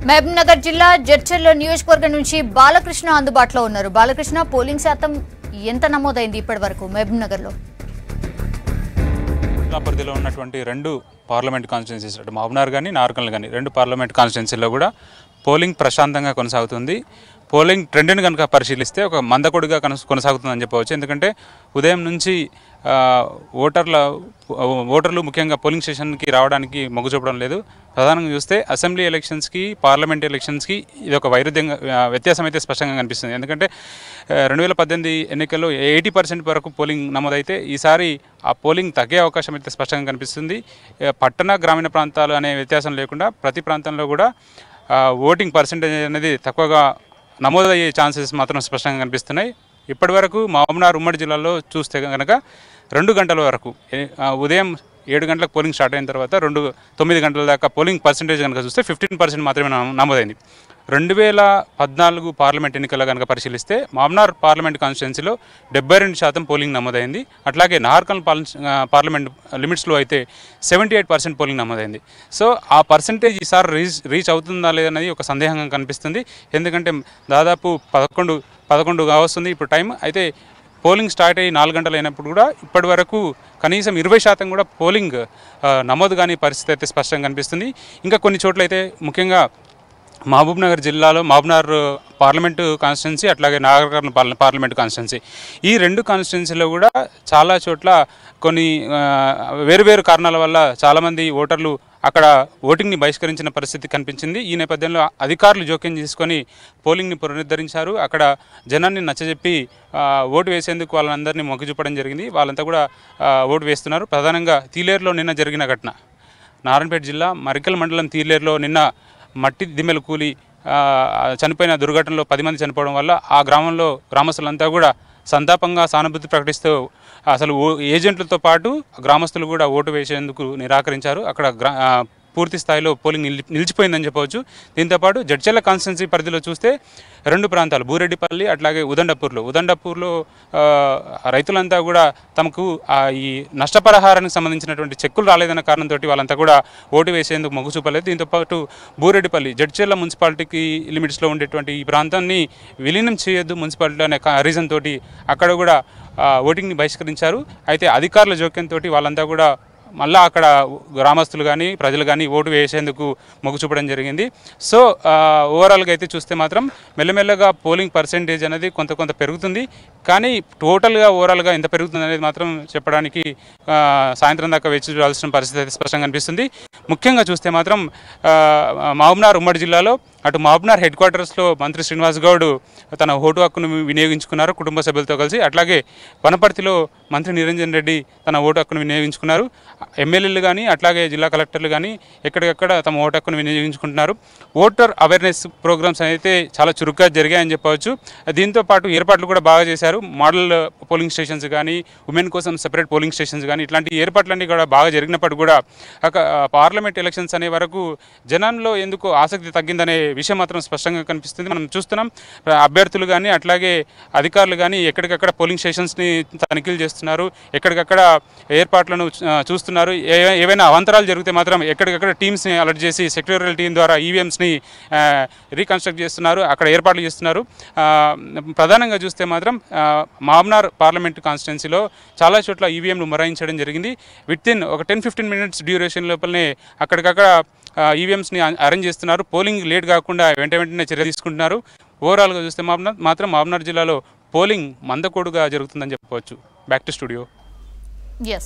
మహబూబ్నగర్ జిల్లా జడ్చర్ల నియోజకవర్గం నుంచి బాలకృష్ణ అందుబాటులో ఉన్నారు. బాలకృష్ణ, పోలింగ్ శాతం ఎంత నమోదైంది ఇప్పటివరకు మహబూబ్నగర్లో? పరిధిలో ఉన్నటువంటి రెండు పార్లమెంట్ కాన్స్టిట్యున్సీస్ అంటే మహబూబ్నగర్ కానీ నార్కల్ కానీ రెండు పార్లమెంట్ కాన్స్టిట్యున్సీల్లో కూడా పోలింగ్ ప్రశాంతంగా కొనసాగుతుంది. పోలింగ్ ట్రెండ్ని కనుక పరిశీలిస్తే ఒక మందకొడిగా కొనసాగుతుందని చెప్పవచ్చు. ఎందుకంటే ఉదయం నుంచి ఓటర్లు ముఖ్యంగా పోలింగ్ స్టేషన్కి రావడానికి మొగ్గు చూపడం లేదు. ప్రధానంగా చూస్తే అసెంబ్లీ ఎలక్షన్స్కి, పార్లమెంట్ ఎలక్షన్స్కి ఇది ఒక వ్యత్యాసం అయితే స్పష్టంగా కనిపిస్తుంది. ఎందుకంటే 2018 ఎన్నికల్లో 80% వరకు పోలింగ్ నమోదైతే ఈసారి ఆ పోలింగ్ తగ్గే అవకాశం అయితే స్పష్టంగా కనిపిస్తుంది. పట్టణ గ్రామీణ ప్రాంతాలు అనే వ్యత్యాసం లేకుండా ప్రతి ప్రాంతంలో కూడా ఓటింగ్ పర్సెంటేజ్ అనేది తక్కువగా నమోదయ్యే ఛాన్సెస్ మాత్రం స్పష్టంగా కనిపిస్తున్నాయి. ఇప్పటివరకు మహబూబ్నగర్ ఉమ్మడి జిల్లాలో చూస్తే కనుక 2 గంటల వరకు ఉదయం 7 గంటలకు పోలింగ్ స్టార్ట్ అయిన తర్వాత 9 గంటల దాకా పోలింగ్ పర్సెంటేజ్ కనుక చూస్తే 15% మాత్రమే నమోదైంది. 2014 పార్లమెంట్ ఎన్నికల్లో కనుక పరిశీలిస్తే మహబూబ్నగర్ పార్లమెంట్ కాన్స్టిట్యున్సీలో 72% పోలింగ్ నమోదైంది. అట్లాగే నార్కల్ పార్లమెంట్ లిమిట్స్లో అయితే 78% పోలింగ్ నమోదైంది. సో ఆ పర్సెంటేజ్ ఈసారి రీచ్ అవుతుందా లేదనేది ఒక సందేహంగా కనిపిస్తుంది. ఎందుకంటే దాదాపు 11 కావస్తుంది ఇప్పుడు టైం. అయితే పోలింగ్ స్టార్ట్ అయ్యి 4 గంటలు అయినప్పుడు కూడా ఇప్పటి వరకు కనీసం 20% కూడా పోలింగ్ నమోదు కాని పరిస్థితి అయితే స్పష్టంగా కనిపిస్తుంది. ఇంకా కొన్ని చోట్ల అయితే ముఖ్యంగా మహబూబ్నగర్ జిల్లాలో మహబూబ్నగర్ పార్లమెంటు కాన్స్టిట్యున్సీ అట్లాగే నాగర్ పార్లమెంటు కాన్స్టిట్యున్సీ ఈ రెండు కాన్స్టిట్యున్సీలో కూడా చాలా చోట్ల కొన్ని వేరు కారణాల వల్ల చాలామంది ఓటర్లు అక్కడ ఓటింగ్ని బహిష్కరించిన పరిస్థితి కనిపించింది. ఈ నేపథ్యంలో అధికారులు జోక్యం చేసుకొని పోలింగ్ని పునరుద్ధరించారు. అక్కడ జనాన్ని నచ్చజెప్పి ఓటు వేసేందుకు వాళ్ళందరినీ మొగ్గు చూపడం జరిగింది. వాళ్ళంతా కూడా ఓటు వేస్తున్నారు. ప్రధానంగా తీలేరులో నిన్న జరిగిన ఘటన, నారాయణపేట జిల్లా మరికల్ మండలం తీలేరులో నిన్న మట్టి దిమ్మెలు కూలి చనిపోయిన దుర్ఘటనలో 10 మంది చనిపోవడం వల్ల ఆ గ్రామంలో గ్రామస్తులంతా కూడా సంతాపంగా సానుభూతి ప్రకటిస్తూ అసలు ఏజెంట్లతో పాటు గ్రామస్తులు కూడా ఓటు వేసేందుకు నిరాకరించారు. అక్కడ పూర్తి స్థాయిలో పోలింగ్ నిలిచిపోయిందని చెప్పవచ్చు. దీంతోపాటు జడ్చర్ల కాన్స్టిట్యున్సీ పరిధిలో చూస్తే 2 ప్రాంతాలు బూరెడ్డిపల్లి అట్లాగే ఉదండపూర్లో రైతులంతా కూడా తమకు ఈ నష్టపరిహారానికి సంబంధించినటువంటి చెక్కులు రాలేదన్న కారణంతో వాళ్ళంతా కూడా ఓటు వేసేందుకు మొగ్గు చూపలేదు. దీంతోపాటు బూరెడ్డిపల్లి జడ్చర్ల మున్సిపాలిటీకి లిమిట్స్లో ఉండేటువంటి ఈ ప్రాంతాన్ని విలీనం చేయొద్దు మున్సిపాలిటీ అనే రీజన్ తోటి అక్కడ కూడా ఓటింగ్ని బహిష్కరించారు. అయితే అధికారుల జోక్యంతో వాళ్ళంతా కూడా మళ్ళీ అక్కడ గ్రామస్తులు కానీ ప్రజలు కానీ ఓటు వేసేందుకు మొగ్గు చూపడం జరిగింది. సో ఓవరాల్గా అయితే చూస్తే మాత్రం మెల్లమెల్లగా పోలింగ్ పర్సెంటేజ్ అనేది కొంత పెరుగుతుంది. కానీ టోటల్గా ఓవరాల్గా ఎంత పెరుగుతుంది అనేది మాత్రం చెప్పడానికి సాయంత్రం దాకా వేచి చూడాల్సిన పరిస్థితి అయితే స్పష్టంగా కనిపిస్తుంది. ముఖ్యంగా చూస్తే మాత్రం మహబూబ్నగర్ ఉమ్మడి జిల్లాలో అటు మహబూబ్నగర్ హెడ్ క్వార్టర్స్లో మంత్రి శ్రీనివాస్ గౌడ్ తన ఓటు హక్కును వినియోగించుకున్నారు కుటుంబ సభ్యులతో కలిసి. అట్లాగే వనపర్తిలో మంత్రి నిరంజన్ రెడ్డి తన ఓటు హక్కును వినియోగించుకున్నారు. ఎమ్మెల్యేలు కానీ అట్లాగే జిల్లా కలెక్టర్లు కానీ ఎక్కడికక్కడ తమ ఓటు హక్కును వినియోగించుకుంటున్నారు. ఓటర్ అవేర్నెస్ ప్రోగ్రామ్స్ అయితే చాలా చురుగ్గా జరిగాయని చెప్పవచ్చు. దీంతో పాటు ఏర్పాట్లు కూడా బాగా చేశారు. మోడల్ పోలింగ్ స్టేషన్స్ కానీ, ఉమెన్ కోసం సెపరేట్ పోలింగ్ స్టేషన్స్ కానీ ఇట్లాంటి ఏర్పాట్లన్నీ కూడా బాగా జరిగినప్పటికీ కూడా పార్లమెంట్ ఎలక్షన్స్ అనే వరకు జనాల్లో ఎందుకు ఆసక్తి తగ్గిందనే విషయం మాత్రం స్పష్టంగా కనిపిస్తుంది. మనం చూస్తున్నాం అభ్యర్థులు కానీ అట్లాగే అధికారులు కానీ ఎక్కడికక్కడ పోలింగ్ స్టేషన్స్ని తనిఖీలు చేస్తున్నారు. ఎక్కడికక్కడ ఏర్పాట్లను చూస్తున్నారు. ఏవైనా అవాంతరాలు జరిగితే మాత్రం ఎక్కడికక్కడ టీమ్స్ని అలర్ట్ చేసి సెక్టోరియల్ టీం ద్వారా ఈవీఎంస్ని రీకన్స్ట్రక్ట్ చేస్తున్నారు, అక్కడ ఏర్పాట్లు చేస్తున్నారు. ప్రధానంగా చూస్తే మాత్రం మహబూబ్నగర్ పార్లమెంట్ కాన్స్టిట్యున్సీలో చాలా చోట్ల ఈవీఎంలు మొరాయించడం జరిగింది. వితిన్ ఒక 10-15 మినిట్స్ డ్యూరేషన్ లోపలనే అక్కడికక్కడ ఈవీఎంస్ని అరేంజ్ చేస్తున్నారు. పోలింగ్ లేట్ కాకుండా వెంటనే చర్య తీసుకుంటున్నారు. ఓవరాల్గా చూస్తే మహబూబ్నగర్ జిల్లాలో పోలింగ్ మందకోడుగా జరుగుతుందని చెప్పవచ్చు. Back to studio. Yes.